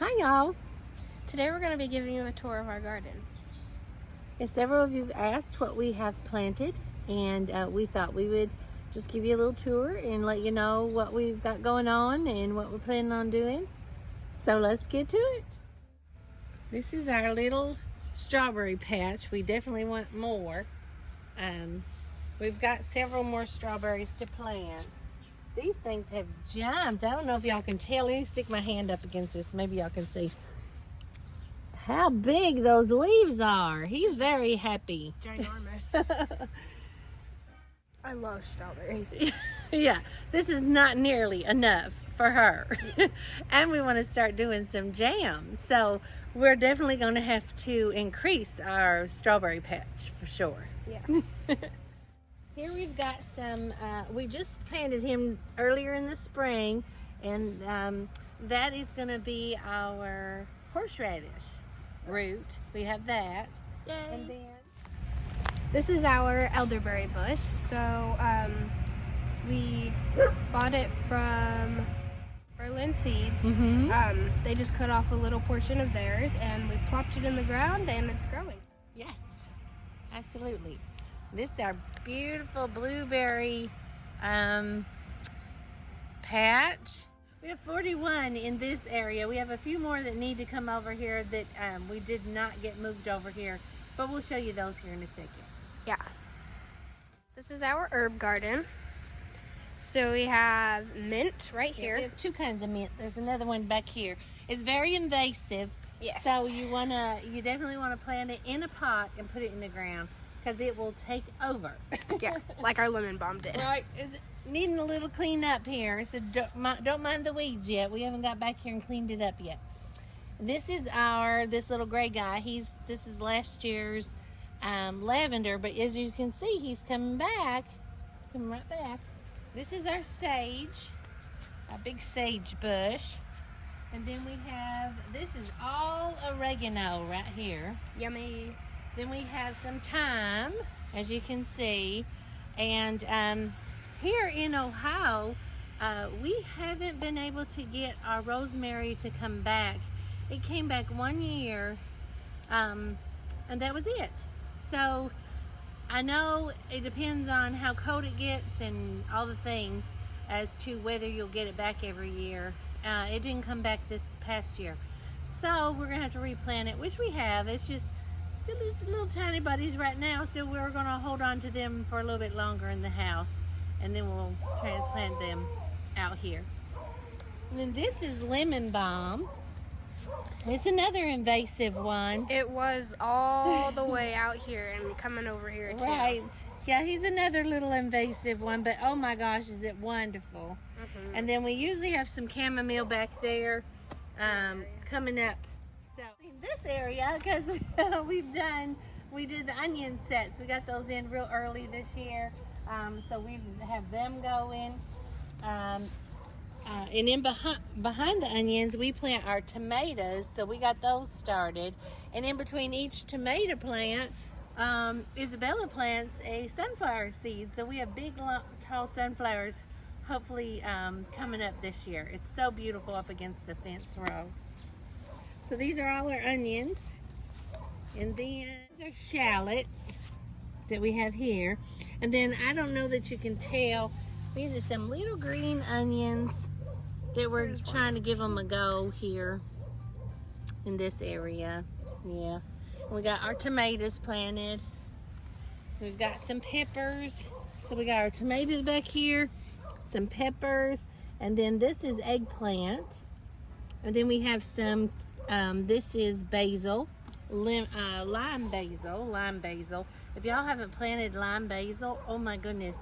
Hi y'all. Today we're going to be giving you a tour of our garden. Yes, several of you have asked what we have planted, and we thought we would just give you a little tour and let you know what we've got going on and what we're planning on doing. So let's get to it. This is our little strawberry patch. We definitely want more. We've got several more strawberries to plant. These things have jumped. I don't know if y'all can tell. Let me stick my hand up against this. Maybe y'all can see how big those leaves are. He's very happy. Ginormous. I love strawberries. Yeah, this is not nearly enough for her. And we want to start doing some jam. So we're definitely going to have to increase our strawberry patch for sure. Yeah. Here we've got some, we just planted him earlier in the spring, and that is going to be our horseradish root. We have that. Yay. And then This is our elderberry bush. So we bought it from Berlin Seeds. They just cut off a little portion of theirs and we plopped it in the ground and it's growing. yes, absolutely. This is our beautiful blueberry patch. We have 41 in this area. We have a few more that need to come over here that we did not get moved over here, but we'll show you those here in a second. Yeah. This is our herb garden. So we have mint right Yeah, here. we have two kinds of mint. There's another one back here. It's very invasive. Yes. So you definitely wanna plant it in a pot and put it in the ground because it will take over. Yeah, like our lemon balm did. Right, is needing a little cleanup here. So don't mind the weeds yet. We haven't got back here and cleaned it up yet. This is this little gray guy. This is last year's lavender, but as you can see, he's coming back. Coming right back. This is our sage, a big sage bush. And then we have, this is all oregano right here. Yummy. Then we have some thyme, as you can see. And here in Ohio, we haven't been able to get our rosemary to come back. It came back 1 year, and that was it. So I know it depends on how cold it gets and all the things as to whether you'll get it back every year. It didn't come back this past year. So we're gonna have to replant it, which we have. It's just little tiny buddies right now, so we're gonna hold on to them for a little bit longer in the house, and then we'll transplant them out here. And then this is lemon balm. It's another invasive one. It was all the way out here and coming over here too. Right. Yeah, he's another little invasive one, but oh my gosh, is it wonderful. And then we usually have some chamomile back there coming up. So in this area, because we did the onion sets. We got those in real early this year. So we have them going. And in behind the onions, we plant our tomatoes. So we got those started. And in between each tomato plant, Isabella plants a sunflower seed. So we have big, tall sunflowers hopefully coming up this year. It's so beautiful up against the fence row. So these are all our onions. And then these are shallots that we have here. And then I don't know that you can tell, these are some little green onions that we're trying to give them a go here in this area. Yeah. We got our tomatoes planted. We've got some peppers. So we got our tomatoes back here, some peppers, and then this is eggplant. And then we have some, this is basil, lime basil. If y'all haven't planted lime basil, oh my goodness,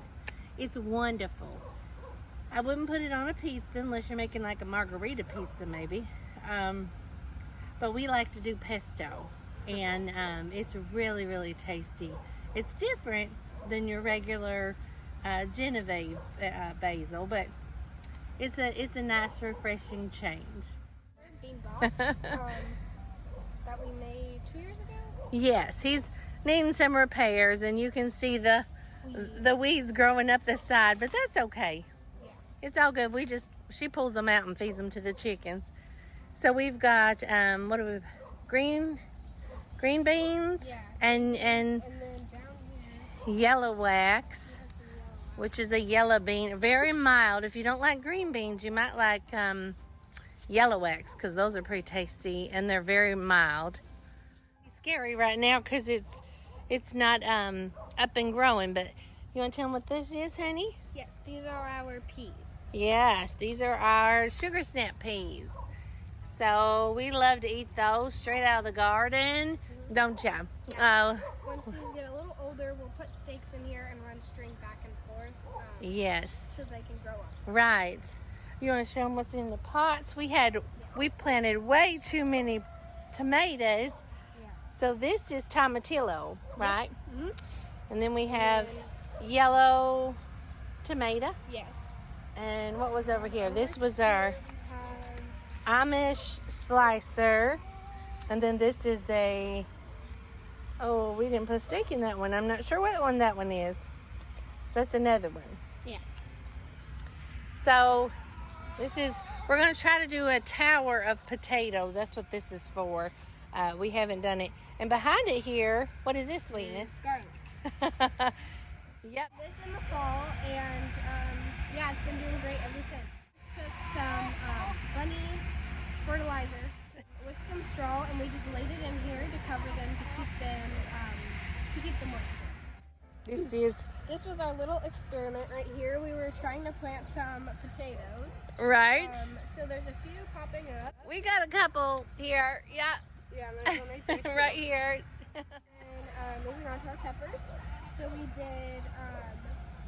it's wonderful. I wouldn't put it on a pizza unless you're making like a margarita pizza maybe. But we like to do pesto, and it's really, really tasty. It's different than your regular Genevieve basil, but it's a nice, refreshing change. Bean box that we made 2 years ago. Yes, he's needing some repairs, and you can see the weeds growing up the side, but that's okay. Yeah. It's all good. She pulls them out and feeds them to the chickens. So we've got what do we? Green beans, Yeah. and And then down here, yellow wax, which is a yellow bean, very mild. If you don't like green beans, you might like yellow wax, because those are pretty tasty and they're very mild. It's scary right now because it's not up and growing. But you want to tell them what this is, honey? yes, these are our peas. Yes, these are our sugar snap peas. So we love to eat those straight out of the garden, don't ya? Yeah. Once these get a little older, we'll put stakes in here and run string back and forth Yes, so they can grow up. right. You want to show them what's in the pots? We planted way too many tomatoes. Yeah. So this is tomatillo, right? Mm-hmm. And then we have yellow tomato. Yes. And what was over here? This was our Um, Amish slicer. And then this is we didn't put a steak in that one. I'm not sure what one that one is. That's another one. yeah. So we're going to try to do a tower of potatoes. That's what this is for. We haven't done it. And behind it here, what is this, Sweetness? Garlic. Yep. This in the fall, and yeah, it's been doing great ever since. Took some bunny fertilizer with some straw, and we just laid it in here to cover them to keep the moisture. This was our little experiment right here. We were trying to plant some potatoes. Right. So there's a few popping up. We got a couple here. Yeah. Yeah, and there's one right there too. Right here. And moving on to our peppers. So we did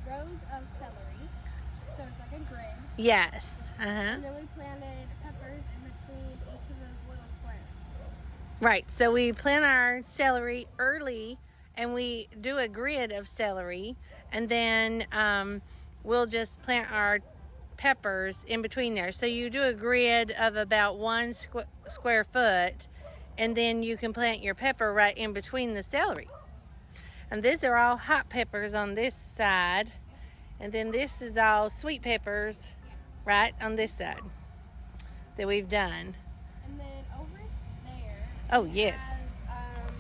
rows of celery. So it's like a grid. Yes. And then we planted peppers in between each of those little squares. Right. So we plant our celery early, and we do a grid of celery, and then we'll just plant our peppers in between there. So you do a grid of about 1 square foot, and then you can plant your pepper right in between the celery. And these are all hot peppers on this side, and then this is all sweet peppers right on this side that we've done. And then over there. Oh, we yes. have,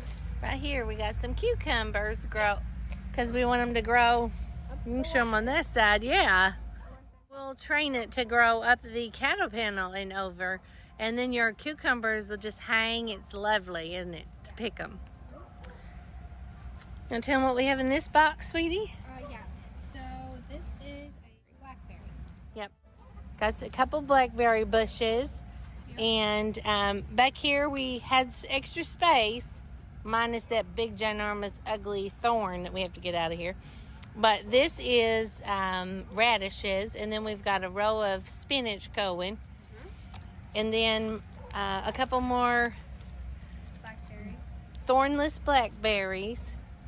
Right here we got some cucumbers grow, because we want them to grow. You can show them on this side. Yeah, we'll train it to grow up the cattle panel and over, and then your cucumbers will just hang. It's lovely, isn't it, to pick them? You want to tell them what we have in this box, sweetie? yeah. So this is a blackberry. Yep, got a couple blackberry bushes. And back here we had extra space, minus that big ginormous ugly thorn that we have to get out of here. But this is radishes, and then we've got a row of spinach going. And then a couple more Blackberries. thornless blackberries.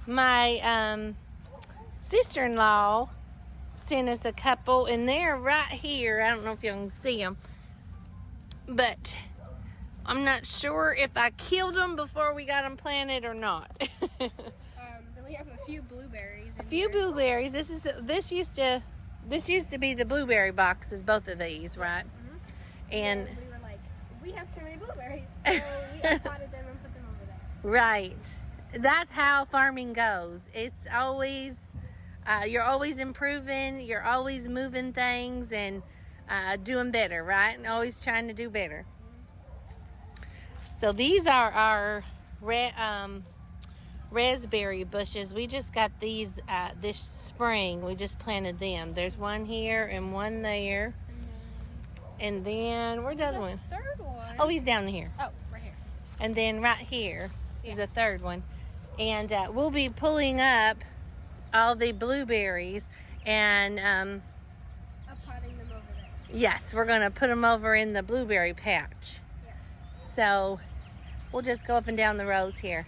My sister-in-law sent us a couple, and they're right here. I don't know if you can see them, but I'm not sure if I killed them before we got them planted or not. Then we have a few blueberries. A few blueberries. This used to be the blueberry boxes, both of these, right? And we were like, we have too many blueberries, so we potted them and put them over there. right, that's how farming goes. It's always you're always improving, you're always moving things and doing better, right? And always trying to do better. So these are our raspberry bushes. We just got these this spring. We just planted them. There's one here and one there. And then where's the other one? Third one. Oh, he's down here. Oh, right here. And then right here is the third one. And we'll be pulling up all the blueberries and Potting them over there. yes, we're going to put them over in the blueberry patch. Yeah. So we'll just go up and down the rows here.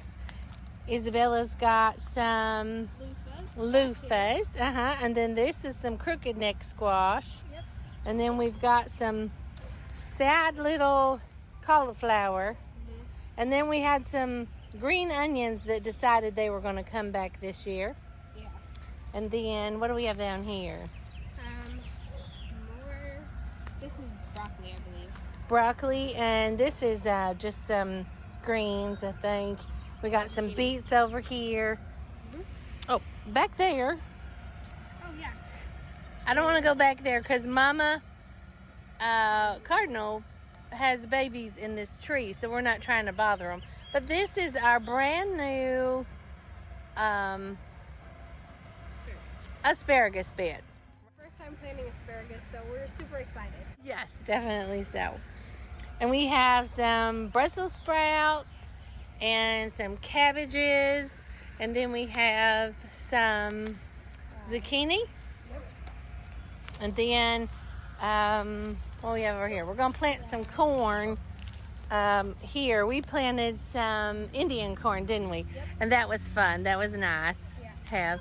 Isabella's got some loofahs, and then this is some crooked neck squash. Yep. And then we've got some sad little cauliflower. And then we had some green onions that decided they were going to come back this year. Yeah. And then what do we have down here? More. This is broccoli, I believe. broccoli, and this is just some greens, I think. We got some beets over here. Oh, back there. Oh yeah. I don't want to go back there because Mama Cardinal has babies in this tree, so we're not trying to bother them. But this is our brand new asparagus bed. First time planting asparagus, so we're super excited. Yes, definitely so. And we have some Brussels sprouts and some cabbages, and then we have some zucchini. Yep. And then what do we have over here? We're going to plant some corn. Here we planted some Indian corn, didn't we? Yep. And that was fun. That was nice. Yeah. Have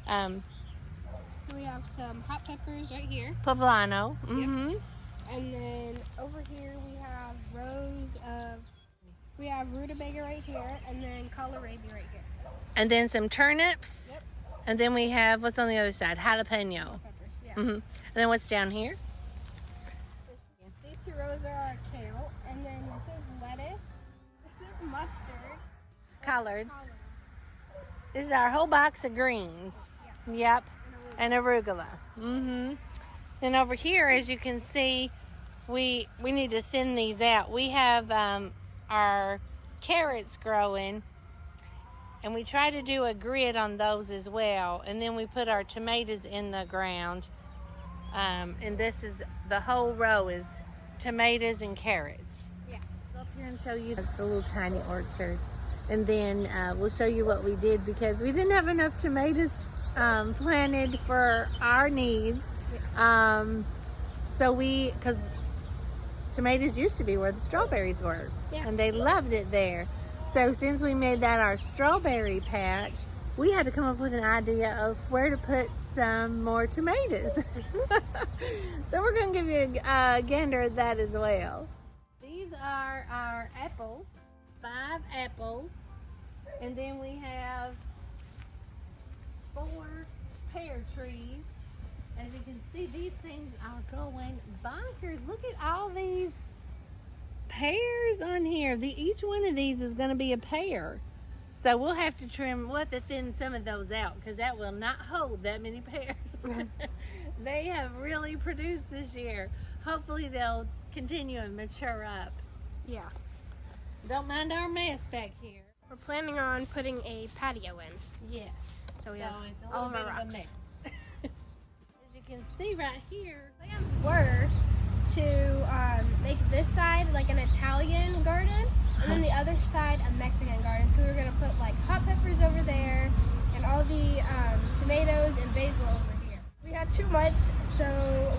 So we have some hot peppers right here. poblano. Yep. Mm-hmm. And then over here we have rutabaga right here, and then kohlrabi right here. And then some turnips. Yep. And then we have, what's on the other side? Jalapeno. Peppers, yeah. Mm-hmm. And then what's down here? These two rows are our kale, and then this is lettuce. This is mustard. Collards. Collards. This is our whole box of greens. Yeah. Yep. And arugula. Mm-hmm. And over here, as you can see, we need to thin these out. We have our carrots growing, and we try to do a grid on those as well. And then we put our tomatoes in the ground. And this is, the whole row is tomatoes and carrots. Yeah. Go up here and show you. It's a little tiny orchard. And then we'll show you what we did because we didn't have enough tomatoes planted for our needs. So because tomatoes used to be where the strawberries were. Yeah. And they loved it there. So since we made that our strawberry patch, we had to come up with an idea of where to put some more tomatoes. So we're going to give you a gander at that as well. These are our apples, 5 apples. And then we have 4 pear trees. As you can see, these things are going bonkers. Look at all these pears on here. Each one of these is going to be a pear. So we'll have to thin some of those out because that will not hold that many pears. They have really produced this year. Hopefully they'll continue and mature up. Yeah. Don't mind our mess back here. We're planning on putting a patio in. Yes. So we So have it's a all little of bit our of a rocks. mix. As you can see right here, Plans were to make this side like an Italian garden, and then the other side a Mexican garden. So we were gonna put like hot peppers over there, and all the tomatoes and basil over here. We had too much, so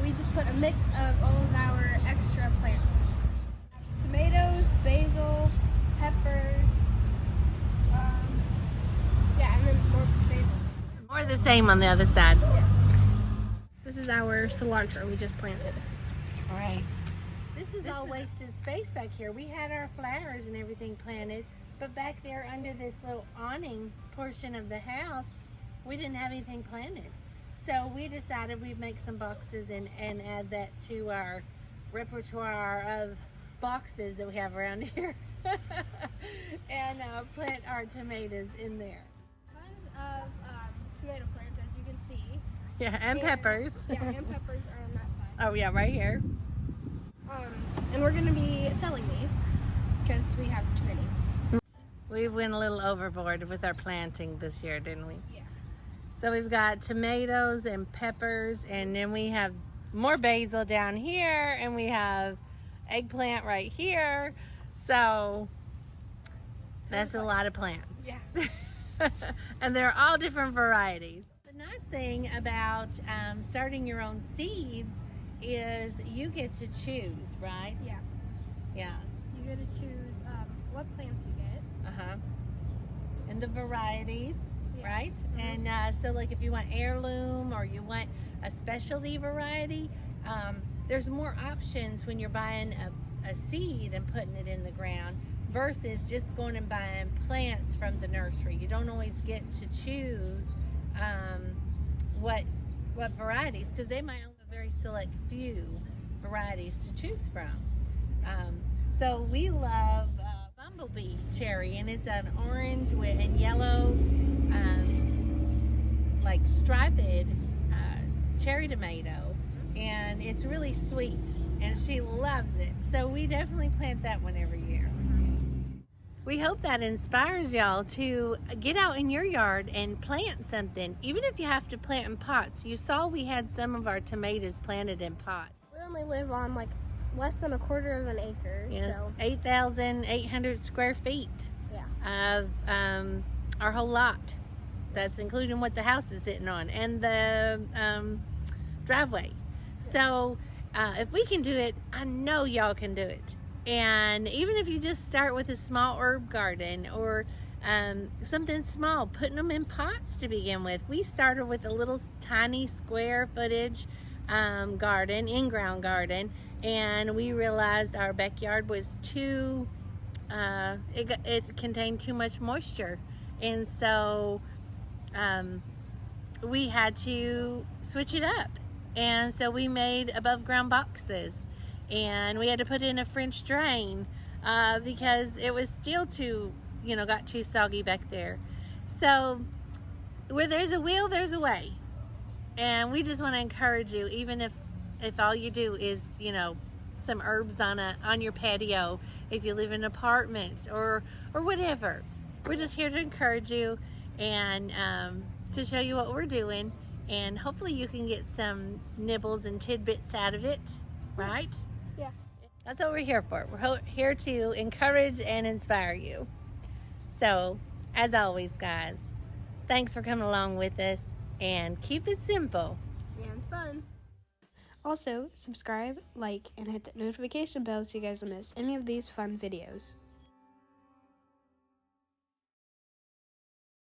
we just put a mix of all of our extra plants: tomatoes, basil, peppers. Yeah, and then more basil. more the same on the other side. This is our cilantro we just planted. Right. This was all wasted space back here. We had our flowers and everything planted, but back there under this little awning portion of the house, we didn't have anything planted. So we decided we'd make some boxes and add that to our repertoire of boxes that we have around here. And plant our tomatoes in there. Tons of tomato plants, as you can see. Yeah, and peppers. Yeah, and peppers are on that side. Oh yeah, right here. And we're gonna be selling these because we have too many. We went a little overboard with our planting this year, didn't we? Yeah. So we've got tomatoes and peppers, and then we have more basil down here, and we have eggplant right here. So that's a lot of plants. Yeah. And they're all different varieties. The nice thing about starting your own seeds is you get to choose, right? Yeah. Yeah. You get to choose what plants you get. Uh-huh. And the varieties, Yeah. right? Mhm. And so like if you want heirloom or you want a specialty variety, there's more options when you're buying a seed and putting it in the ground versus just going and buying plants from the nursery. You don't always get to choose what varieties, because they might only have a very select few varieties to choose from. So we love bumblebee cherry, and it's an orange and yellow, like striped cherry tomato, and it's really sweet, and she loves it. So we definitely plant that one every year. We hope that inspires y'all to get out in your yard and plant something, even if you have to plant in pots. You saw we had some of our tomatoes planted in pots. We only live on like less than a quarter of an acre, so 8,800 square feet of our whole lot. That's including what the house is sitting on and the driveway. So if we can do it, I know y'all can do it. And even if you just start with a small herb garden or something small, putting them in pots to begin with. We started with a little tiny square footage garden, in-ground garden, and we realized our backyard was too, it contained too much moisture. And so we had to switch it up. And so we made above ground boxes, and we had to put in a French drain because it was still too, got too soggy back there. So where there's a will, there's a way. And we just want to encourage you, even if all you do is, some herbs on your patio, if you live in an apartment or whatever. We're just here to encourage you and to show you what we're doing, and hopefully you can get some nibbles and tidbits out of it, right? Yeah. That's what we're here for. We're here to encourage and inspire you. So, as always, guys, thanks for coming along with us, and keep it simple and fun. Also, subscribe, like, and hit the notification bell so you guys don't miss any of these fun videos.